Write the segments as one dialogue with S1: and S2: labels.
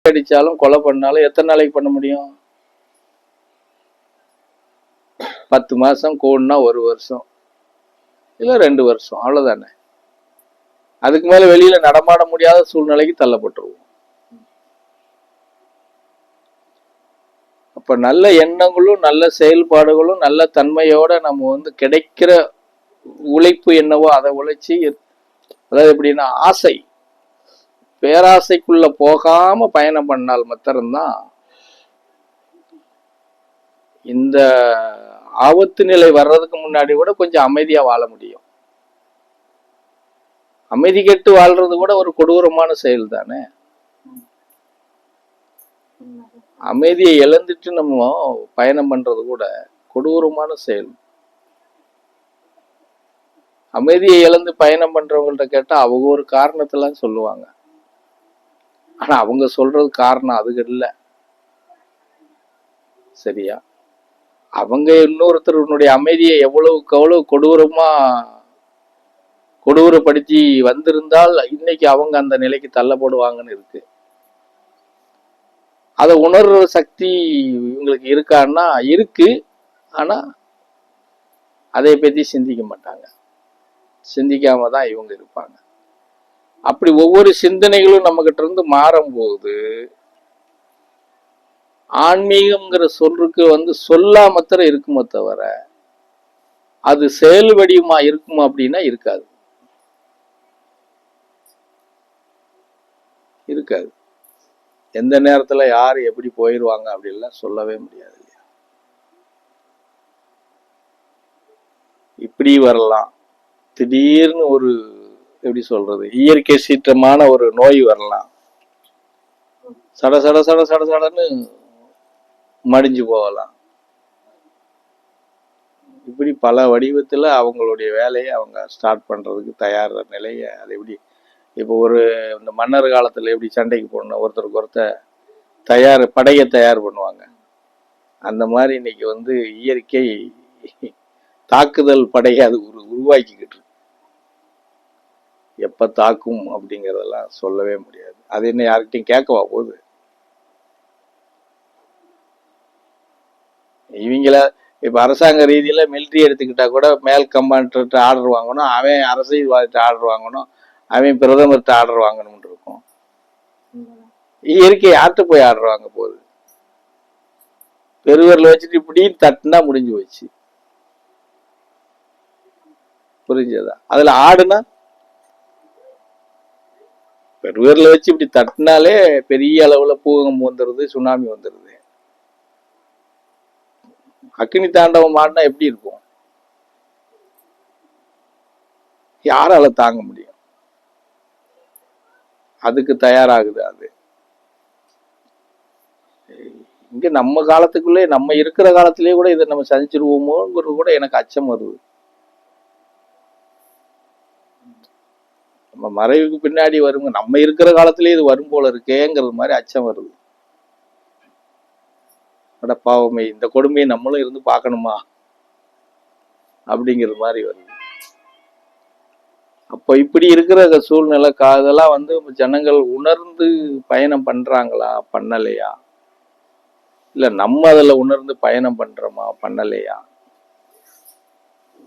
S1: அடிச்சாலும் கொலை பண்ணாலும் எத்தனை நாளைக்கு பண்ண முடியும்? 10 மாசம், கூடுனா 1 வருஷம் இல்ல 2 வருஷம், அவ்வளவுதானே. அதுக்கு மேல வெளியில நடமாட முடியாத சூழ்நிலைக்கு தள்ளப்பட்டுருவோம். அப்ப நல்ல எண்ணங்களும் நல்ல செயல்பாடுகளும் நல்ல தன்மையோட நம்ம கிடைக்கிற உழைப்பு என்னவோ அதை உழைச்சி, அதாவது எப்படின்னா ஆசை, பேராசைக்குள்ள போகாம பயணம் பண்ணால் மாத்திரம்தான் இந்த ஆபத்து நிலை வர்றதுக்கு முன்னாடி கூட கொஞ்சம் அமைதியா வாழ முடியும். அமைதி கெட்டு வாழ்றது கூட ஒரு கொடூரமான செயல் தானே. அமைதியை இழந்துட்டு நம்ம பயணம் பண்றது கூட கொடூரமான செயல். அமைதியை இழந்து பயணம் பண்றவங்கள்ட்ட கேட்டா அவங்க ஒரு காரணத்தெல்லாம் சொல்லுவாங்க. ஆனா அவங்க சொல்றது காரணம் அதுக்கு இல்லை, சரியா? அவங்க இன்னொருத்தருடைய அமைதியை எவ்வளவுக்கு எவ்வளவு கொடூரப்படுத்தி வந்திருந்தால் இன்னைக்கு அவங்க அந்த நிலைக்கு தள்ளப்படுவாங்கன்னு இருக்கு. அதை உணர்ற சக்தி இவங்களுக்கு இருக்கான்னா இருக்கு. ஆனா அதை பத்தி சிந்திக்க மாட்டாங்க. சிந்திக்காம தான் இவங்க இருப்பாங்க. அப்படி ஒவ்வொரு சிந்தனைகளும் நம்ம கிட்ட இருந்து மாறும்போது ஆன்மீகம்ங்கிற சொல்லுக்கு சொல்லா மாத்திரம் இருக்குமோ தவிர அது செயல் வடிவமா இருக்குமா அப்படின்னா இருக்காது. இருக்காது. எந்த நேரத்துல யாரு எப்படி போயிடுவாங்க அப்படின்லாம் சொல்லவே முடியாது இல்லையா? இப்படி வரலாம், திடீர்னு ஒரு எப்படி சொல்றது, இயற்கை சீற்றமான ஒரு நோய் வரலாம், சட சட சட சட சடன்னு மடிஞ்சு போகலாம். இப்படி பல வடிவத்துல அவங்களுடைய வேலையை அவங்க ஸ்டார்ட் பண்றதுக்கு தயார் நிலையை, அது எப்படி இப்போ இந்த மன்னர் காலத்துல எப்படி சண்டைக்கு போடணும், ஒருத்தருக்கு ஒருத்தர் படையை தயார் பண்ணுவாங்க, அந்த மாதிரி இன்னைக்கு இயற்கை தாக்குதல் படையை அது உருவாக்கிக்கிட்டு இருக்கு. எப்ப தாக்கும் அப்படிங்கறதெல்லாம் சொல்லவே முடியாது. அது என்ன யார்கிட்டையும் கேட்கவா போகுது? இவங்கள இப்ப அரசாங்க ரீதியில மிலிட்ரி எடுத்துக்கிட்டா கூட மேல் கமாண்டர்கிட்ட ஆர்டர் வாங்கணும், அவன் அரசியல்வாதிட்ட ஆர்டர் வாங்கணும், அவன் பிரதமர்கிட்ட ஆர்டர் வாங்கணும்னு இருக்கும். இயற்கை யார்கிட்ட போய் ஆர்டர் வாங்க போகுது? பெருவரில் வச்சுட்டு இப்படி தட்டுனா முடிஞ்சு போச்சு. புரிஞ்சதா? அதுல ஆடுனா பெருவரில் வச்சு இப்படி தட்டினாலே பெரிய அளவுல பூகம்பம் வந்துடுது, சுனாமி வந்துடுது. அக்னி தாண்டவம் ஆடினா எப்படி இருக்கும்? யாரால தாங்க முடியும்? அதுக்கு தயாராகுது. அது இங்க நம்ம காலத்துக்குள்ளே, நம்ம இருக்கிற காலத்திலேயே கூட இதை நம்ம சந்திச்சிருவோமோங்கிறது கூட எனக்கு அச்சம் வருது. நம்ம மறைவுக்கு பின்னாடி வருங்க, நம்ம இருக்கிற காலத்திலேயே இது வரும் போல இருக்கேங்கிறது மாதிரி அச்சம் வருது. அட பாவமே, இந்த கொடுமையை நம்மளும் இருந்து பார்க்கணுமா அப்படிங்கிறது மாதிரி வருது. அப்ப இப்படி இருக்கிற சூழ்நிலை இதெல்லாம் ஜனங்கள் உணர்ந்து பயணம் பண்றாங்களா, பண்ணலையா? இல்ல நம்ம அதுல உணர்ந்து பயணம் பண்றோமா, பண்ணலையா?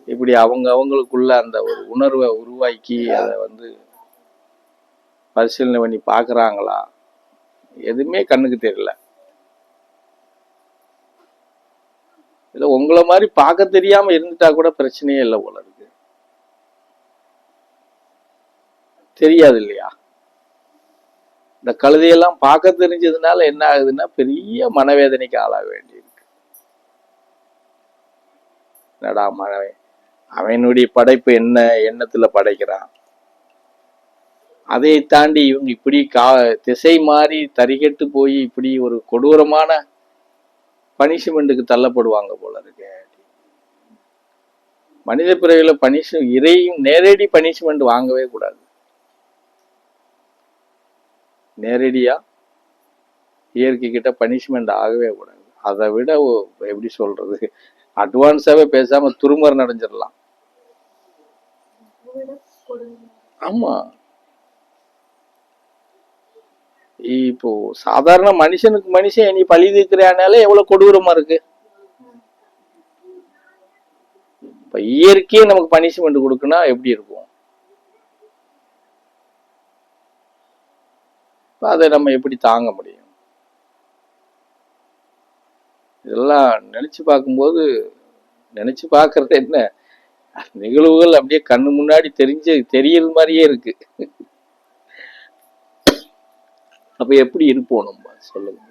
S1: இப்படி அவங்களுக்குள்ள அந்த ஒரு உணர்வை உருவாக்கி அதை பரிசீலனை பண்ணி பாக்குறாங்களா? எதுவுமே கண்ணுக்கு தெரியல. இல்ல உங்களை மாதிரி பார்க்க தெரியாம இருந்துட்டா கூட பிரச்சனையே இல்லை போல இருக்கு. தெரியாது இல்லையா? இந்த கழுதையெல்லாம் பார்க்க தெரிஞ்சதுனால என்ன ஆகுதுன்னா பெரிய மனவேதனைக்கு ஆளாக வேண்டியிருக்கு. என்னடா அவனுடைய படைப்பு என்ன எண்ணத்துல படைக்கிறான், அதை தாண்டி இவங்க இப்படி திசை மாறி தறிகெட்டு போய் இப்படி ஒரு கொடூரமான பனிஷ்மெண்ட்டுக்கு தள்ளப்படுவாங்க போல இருக்கு. மனித பிறவில இறையும் நேரடி பனிஷ்மெண்ட் வாங்கவே கூடாது. நேரடியா இயற்கை கிட்ட பனிஷ்மெண்ட் ஆகவே கூடாது. அதை விட எப்படி சொல்றது, அட்வான்ஸாவே பேசாம துருமர் அடைஞ்சிடலாம். ஆமா, இப்போ சாதாரண மனுஷனுக்கு மனுஷன் நீ பழி தீர்க்கிறானாலே எவ்வளவு கொடூரமா இருக்கு. இப்ப இயற்கையே நமக்கு பனிஷ்மெண்ட் கொடுக்குன்னா எப்படி இருக்கும்? அதை நம்ம எப்படி தாங்க முடியும்? இதெல்லாம் நினைச்சு பார்க்கும்போது, நினைச்சு பார்க்கறது என்ன, நிகழ்வுகள் அப்படியே கண்ணு முன்னாடி தெரியற மாதிரியே இருக்கு. அப்ப எப்படி இருப்போம் நம்ம சொல்லுங்க.